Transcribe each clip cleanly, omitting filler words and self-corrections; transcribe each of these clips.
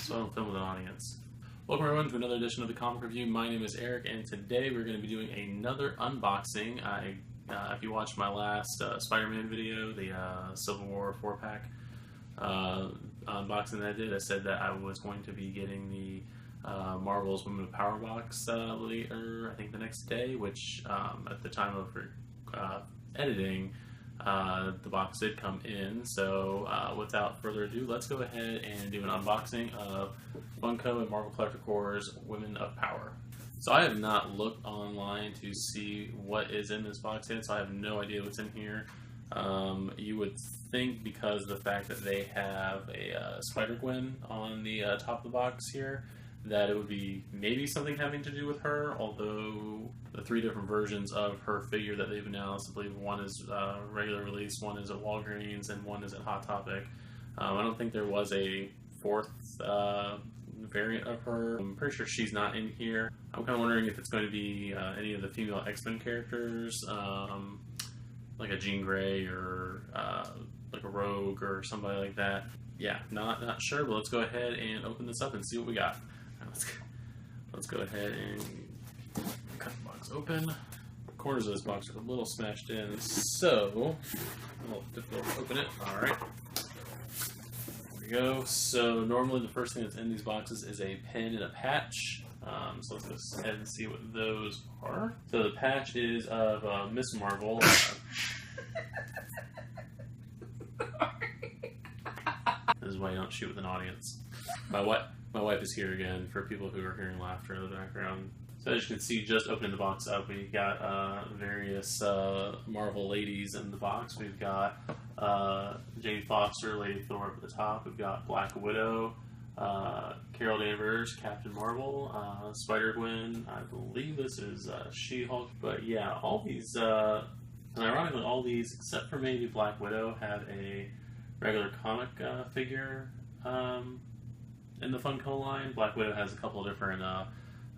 so I don't film with an audience. Welcome everyone to another edition of the Comic Review. My name is Eric, and today we're going to be doing another unboxing. If you watched my last Spider-Man video, the Civil War 4-pack unboxing that I did, I said that I was going to be getting the Marvel's Women of Power box later, I think the next day, which at the time of editing, the box did come in. So without further ado, let's go ahead and do an unboxing of Funko and Marvel Collector Corps' Women of Power. So I have not looked online to see what is in this box yet, so I have no idea what's in here. You would think, because of the fact that they have a Spider-Gwen on the top of the box here, that it would be maybe something having to do with her, although the three different versions of her figure that they've announced, I believe one is regular release, one is at Walgreens, and one is at Hot Topic. I don't think there was a fourth variant of her. I'm pretty sure she's not in here. I'm kind of wondering if it's going to be any of the female X-Men characters, like a Jean Grey or like a Rogue or somebody like that. Yeah, not sure, but let's go ahead and open this up and see what we got. Let's go ahead and cut the box open. The corners of this box are a little smashed in, so a little difficult to open it. Alright. There we go. So normally the first thing that's in these boxes is a pin and a patch. So let's go ahead and see what those are. So the patch is of Miss Marvel. This is why you don't shoot with an audience. My wife is here again for people who are hearing laughter in the background. So as you can see, just opening the box up, we got various Marvel ladies in the box. We've got Jane Foster, Lady Thor up at the top. We've got Black Widow, Carol Danvers, Captain Marvel, Spider-Gwen. I believe this is She-Hulk. But yeah, all these, and ironically, all these, except for maybe Black Widow, have a regular comic figure in the Funko line. Black Widow has a couple of different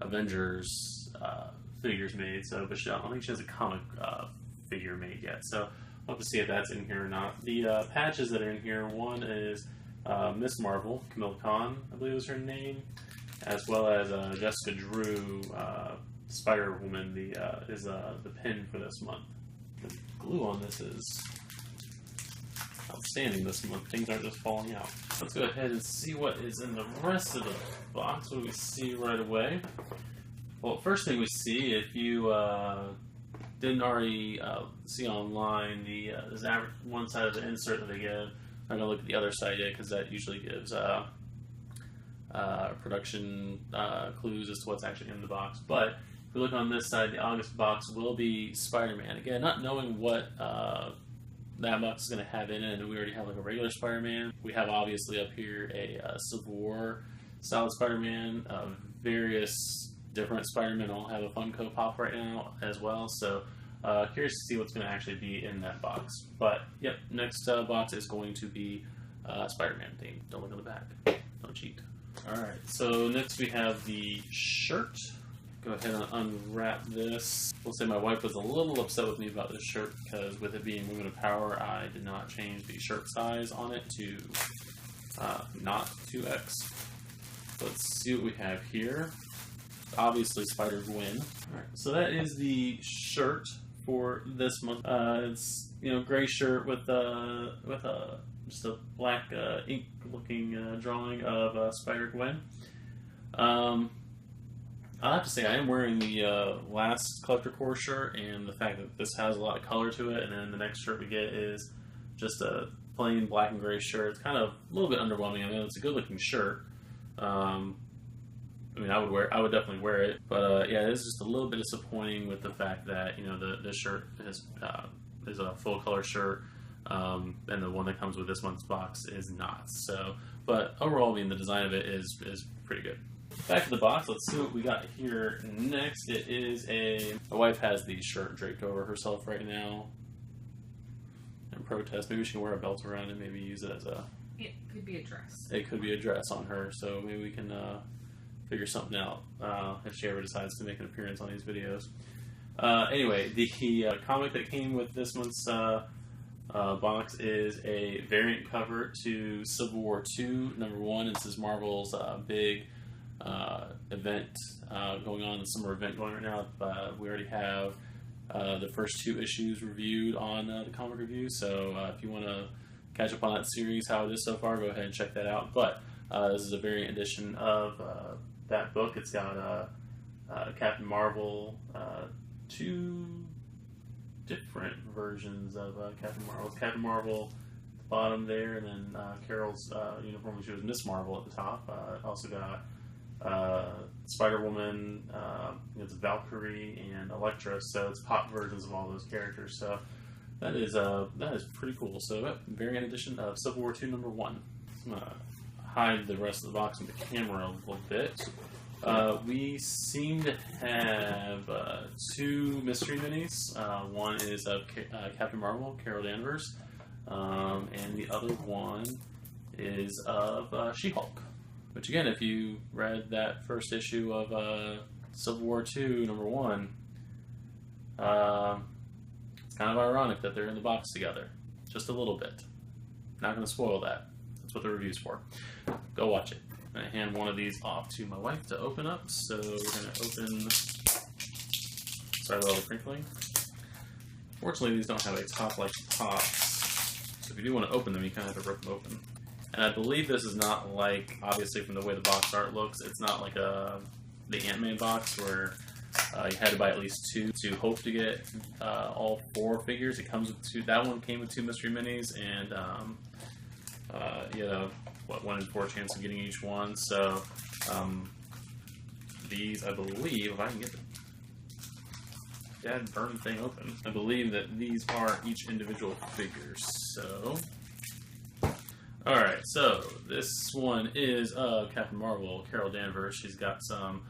Avengers figures made, so but I don't think she has a comic figure made yet. So we'll have to see if that's in here or not. The patches that are in here, one is Miss Marvel, Camilla Khan, I believe was her name, as well as Jessica Drew, Spider-Woman, is the pin for this month. The glue on this is outstanding this month. Things aren't just falling out. Let's go ahead and see what is in the rest of the box. What do we see right away? Well, first thing we see, if you didn't already see online, there's one side of the insert that they give. I'm going to look at the other side yet, because that usually gives production clues as to what's actually in the box. But if we look on this side, the August box will be Spider-Man. Again, not knowing what that box is going to have in it, and we already have like a regular Spider-Man. We have obviously up here a Civil War style Spider-Man. Various different Spider-Men all have a Funko Pop right now as well, so curious to see what's going to actually be in that box. But yep, next box is going to be Spider-Man themed. Don't look at the back. Don't cheat. Alright, so next we have the shirt. Go ahead and unwrap this. We'll say my wife was a little upset with me about this shirt because with it being Women of Power, I did not change the shirt size on it to not 2X. Let's see what we have here. Obviously Spider-Gwen. Alright, so that is the shirt for this month. It's, gray shirt with just a black ink looking drawing of Spider-Gwen. I have to say, I am wearing the last Collector Corps shirt, and the fact that this has a lot of color to it, and then the next shirt we get is just a plain black and gray shirt. It's kind of a little bit underwhelming. I mean, it's a good-looking shirt. I mean, I would definitely wear it, but yeah, it is just a little bit disappointing with the fact that this shirt is a full-color shirt, and the one that comes with this month's box is not. So, but overall, I mean, the design of it is pretty good. Back to the box, let's see what we got here next. It is my wife has the shirt draped over herself right now in protest. Maybe she can wear a belt around it, maybe use it as it could be a dress. It could be a dress on her, so maybe we can figure something out if she ever decides to make an appearance on these videos. Anyway, the comic that came with this month's Box is a variant cover to Civil War II #1. This is Marvel's big event going on, the summer event going right now. We already have the first 2 issues reviewed on the Comic Review, so if you want to catch up on that series, how it is so far, go ahead and check that out. But this is a variant edition of that book. It's got Captain Marvel, 2 different versions of Captain Marvel. It's Captain Marvel at the bottom there, and then Carol's uniform, which was Miss Marvel at the top. Also got Spider-Woman, it's Valkyrie and Elektra, so it's pop versions of all those characters. So that is pretty cool. So variant edition of Civil War II #1. I'm gonna hide the rest of the box in the camera a little bit. We seem to have 2 mystery minis. One is of Captain Marvel, Carol Danvers, and the other one is of She-Hulk. Which again, if you read that first issue of Civil War II #1, it's kind of ironic that they're in the box together. Just a little bit. Not going to spoil that. That's what the review's for. Go watch it. I'm going to hand one of these off to my wife to open up. So we're going to open... Sorry about all the crinkling. Fortunately, these don't have a top like pops. So if you do want to open them, you kind of have to rip them open. And I believe this is not like, obviously from the way the box art looks, it's not like the Ant-Man box where you had to buy at least 2 to hope to get all 4 figures. It comes with 2. That one came with 2 mystery minis, and you know, 1 in 4 chance of getting each one. So these, I believe, if I can get the dad burn thing open, I believe that these are each individual figures. So. Alright, so this one is Captain Marvel, Carol Danvers. She's got some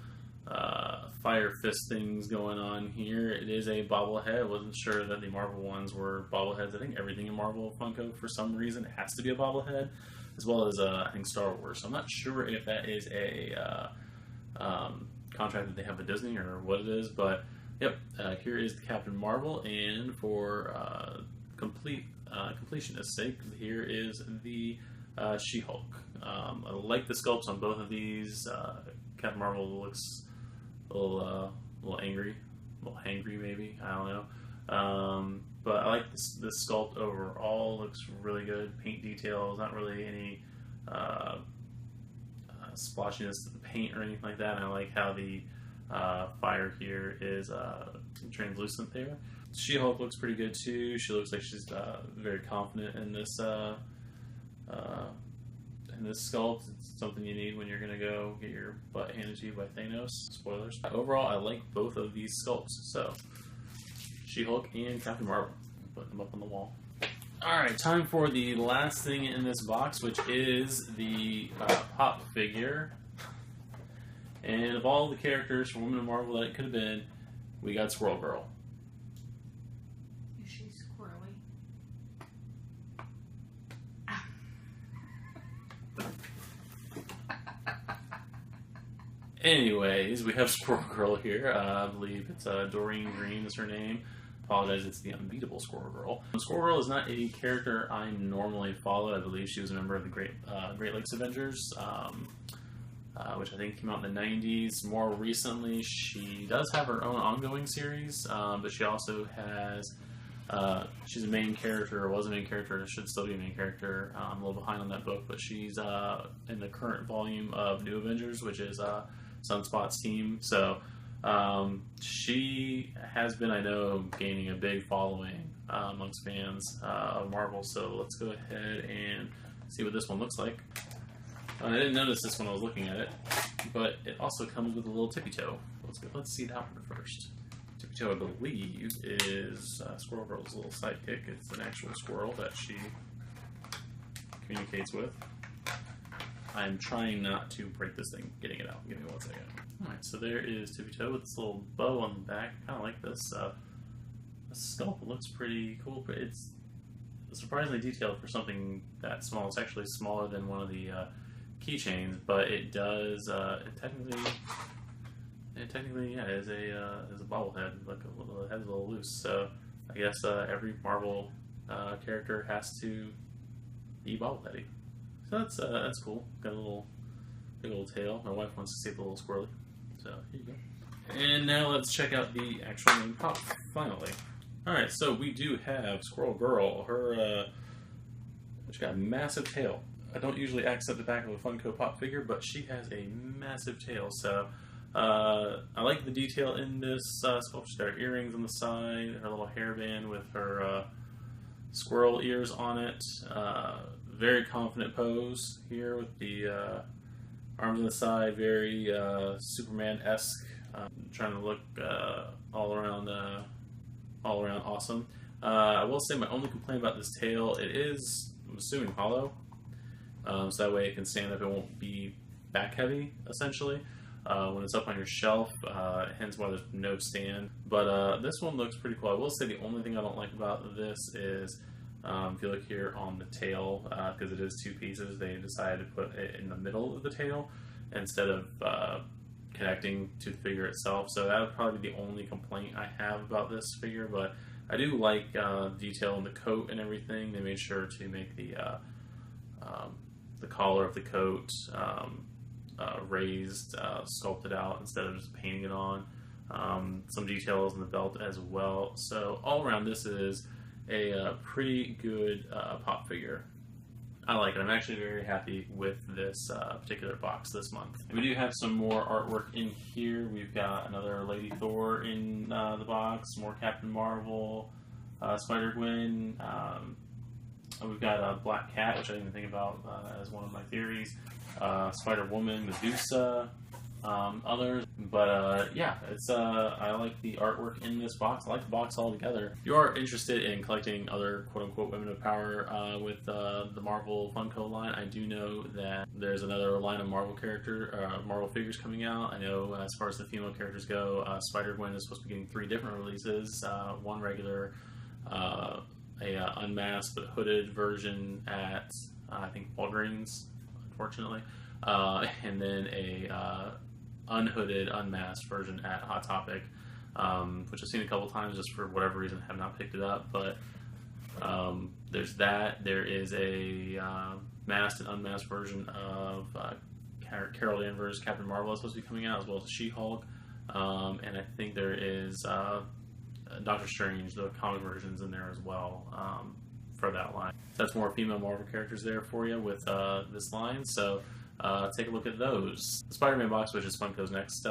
fire fist things going on here. It is a bobblehead. I wasn't sure that the Marvel ones were bobbleheads. I think everything in Marvel Funko, for some reason, has to be a bobblehead, as well as, I think, Star Wars. So I'm not sure if that is a contract that they have with Disney or what it is, but, yep, here is the Captain Marvel, and for completionist's sake, here is the She-Hulk. I like the sculpts on both of these. Captain Marvel looks a little angry, a little hangry maybe, I don't know. But I like this sculpt overall. Looks really good. Paint details, not really any splotchiness to the paint or anything like that. And I like how the fire here is translucent there. She-Hulk looks pretty good too. She looks like she's very confident in this sculpt. It's something you need when you're going to go get your butt handed to you by Thanos. Spoilers. Overall, I like both of these sculpts. So, She-Hulk and Captain Marvel. Put them up on the wall. Alright, time for the last thing in this box, which is the pop figure. And of all the characters from Women of Marvel that it could have been, we got Squirrel Girl. Is she squirrely? Anyways, we have Squirrel Girl here. I believe it's Doreen Green is her name. Apologize, it's the unbeatable Squirrel Girl. Squirrel Girl is not a character I normally follow. I believe she was a member of the Great Lakes Avengers, which I think came out in the 90s. More recently, she does have her own ongoing series, but she also has... she's a main character, or was a main character, and should still be a main character. I'm a little behind on that book, but she's in the current volume of New Avengers, which is Sunspot's team. So she has been, I know, gaining a big following amongst fans of Marvel. So let's go ahead and see what this one looks like. I didn't notice this when I was looking at it, but it also comes with a little tippy toe. Let's see that one first. Tippy toe, I believe, is Squirrel Girl's little sidekick. It's an actual squirrel that she communicates with. I'm trying not to break this thing getting it out. Give me 1 second. Alright, so there is Tippy Toe with this little bow on the back. I kind of like this. This sculpt looks pretty cool, but it's surprisingly detailed for something that small. It's actually smaller than one of the keychains, but it does, it technically, yeah, is a bobblehead. Like the head's a little loose. So I guess every Marvel character has to be bobbleheady. So that's cool. Got a big old tail. My wife wants to see the little squirrely. So here you go. And now let's check out the actual main pop. Finally. All right. So we do have Squirrel Girl. She's got a massive tail. I don't usually accent the back of a Funko Pop figure, but she has a massive tail. So I like the detail in this. She's got her earrings on the side, her little hairband with her squirrel ears on it. Very confident pose here with the arms on the side, very Superman-esque. Trying to look all around awesome. I will say my only complaint about this tail, it is, I'm assuming, hollow. So that way it can stand up, it won't be back heavy, essentially. When it's up on your shelf, hence why there's no stand. But this one looks pretty cool. I will say the only thing I don't like about this is, if you look here on the tail, because it is two pieces, they decided to put it in the middle of the tail instead of connecting to the figure itself. So that would probably be the only complaint I have about this figure, but I do like detail in the coat and everything. They made sure to make the collar of the coat raised, sculpted out instead of just painting it on. Some details in the belt as well. So all around, this is a pretty good pop figure. I like it. I'm actually very happy with this particular box this month. And we do have some more artwork in here. We've got another Lady Thor in the box, more Captain Marvel, Spider-Gwen. We've got a Black Cat, which I didn't even think about as one of my theories. Spider-Woman, Medusa, others. But yeah, it's I like the artwork in this box. I like the box altogether. If you are interested in collecting other quote-unquote women of power with the Marvel Funko line, I do know that there's another line of Marvel Marvel figures coming out. I know as far as the female characters go, Spider-Gwen is supposed to be getting 3 different releases. One regular, a unmasked but hooded version at I think Walgreens, unfortunately, and then a unhooded, unmasked version at Hot Topic, which I've seen a couple times, just for whatever reason have not picked it up. But there's that. There is a masked and unmasked version of Carol Danvers' Captain Marvel is supposed to be coming out, as well as She-Hulk, and I think there is Doctor Strange, the comic versions in there as well for that line. So that's more female Marvel characters there for you with this line. So take a look at those. The Spider-Man box, which is Funko's next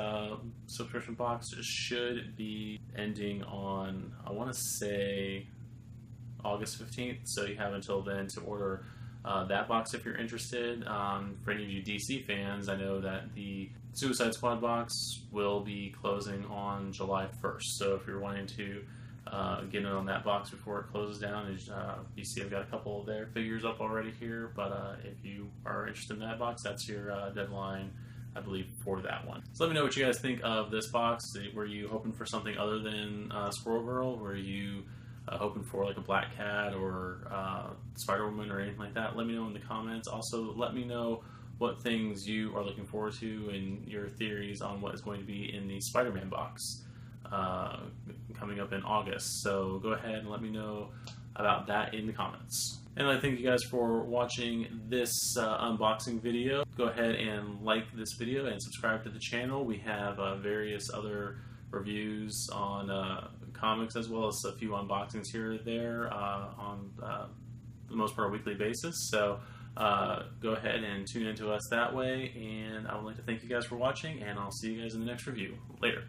subscription box, should be ending on, I want to say, August 15th. So you have until then to order that box if you're interested. For any of you DC fans, I know that the Suicide Squad box will be closing on July 1st. So if you're wanting to get in on that box before it closes down, as you see, I've got a couple of their figures up already here. But if you are interested in that box, that's your deadline, I believe, for that one. So let me know what you guys think of this box. Were you hoping for something other than Squirrel Girl? Were you hoping for like a Black Cat or Spider-Woman or anything like that? Let me know in the comments. Also, let me know what things you are looking forward to and your theories on what is going to be in the Spider-Man box coming up in August. So go ahead and let me know about that in the comments. And I thank you guys for watching this unboxing video. Go ahead and like this video and subscribe to the channel. We have various other reviews on comics, as well as a few unboxings here or there on the most part a weekly basis. So go ahead and tune into us that way, and I would like to thank you guys for watching, and I'll see you guys in the next review. Later.